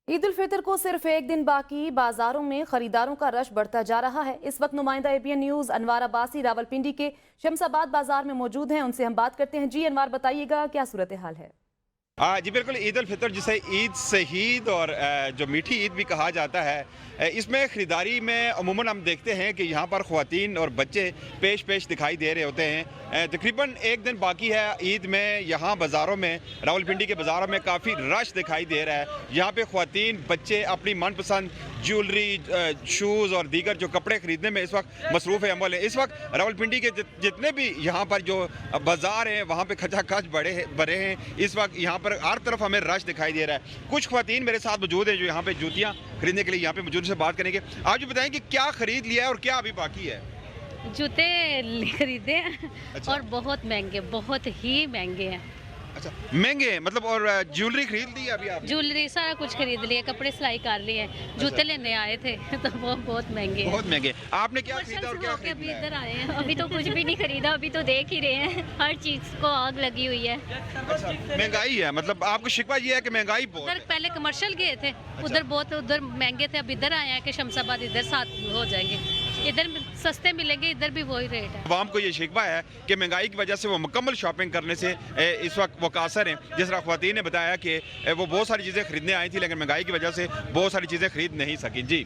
ईद उल फितर को सिर्फ एक दिन बाकी, बाजारों में खरीदारों का रश बढ़ता जा रहा है। इस वक्त नुमाइंदा एबीएन न्यूज अनवार अब्बासी रावलपिंडी के शमसाबाद बाजार में मौजूद हैं। उनसे हम बात करते हैं। जी अनवार, बताइएगा क्या सूरत हाल है? जी बिल्कुल, ईद उल फितर जिसे ईद शहीद और जो मीठी ईद भी कहा जाता है, इसमें ख़रीदारी में अमूमन हम देखते हैं कि यहाँ पर ख़वातीन और बच्चे पेश दिखाई दे रहे होते हैं। तकरीबन एक दिन बाकी है ईद में। यहाँ बाज़ारों में, रावलपिंडी के बाज़ारों में काफ़ी रश दिखाई दे रहा है। यहाँ पे ख़वातीन बच्चे अपनी मनपसंद ज्वेलरी, शूज़ और दीगर जो कपड़े ख़रीदने में इस वक्त मसरूफ़ अमल है। इस वक्त रावलपिंडी के जितने भी यहाँ पर जो बाज़ार हैं वहाँ पर खचाखच भरे हैं। इस वक्त यहाँ पर हर तरफ हमें रश दिखाई दे रहा है। कुछ ख़वातीन मेरे साथ मौजूद हैं जो यहाँ पे जूतियाँ खरीदने के लिए यहाँ पे मौजूद, से बात करेंगे। आप जो बताएं कि क्या खरीद लिया है और क्या अभी बाकी है? जूते खरीदे हैं। अच्छा। और बहुत महंगे, बहुत ही महंगे हैं। अच्छा, महंगे हैं मतलब। और ज्वेलरी खरीद ली है अभी आप? ज्वेलरी सारा कुछ खरीद लिया, कपड़े सिलाई कर लिए, जूते लेने आए थे तो वो बहुत महंगे हैं। बहुत महंगे। आपने क्या खरीदा और क्या अभी खरीदा है? इधर आए हैं, अभी तो कुछ भी नहीं खरीदा, अभी तो देख ही रहे हैं, हर चीज को आग लगी हुई है। अच्छा, महंगाई है मतलब। आपको शिकवा ये है कि महंगाई बहुत उधर है? पहले कमर्शियल गए थे, उधर बहुत उधर महंगे थे, अब इधर आए हैं कि शमशाबाद इधर साथ हो जाएंगे, इधर सस्ते मिलेंगे, इधर भी वही रेट है। आवाम को ये शिकवा है कि महंगाई की वजह से वो मुकम्मल शॉपिंग करने से इस वक्त वो कासर हैं। जिस तरह ख्वातीन ने बताया कि वो बहुत सारी चीज़ें खरीदने आई थी लेकिन महंगाई की वजह से बहुत सारी चीज़ें खरीद नहीं सकी। जी।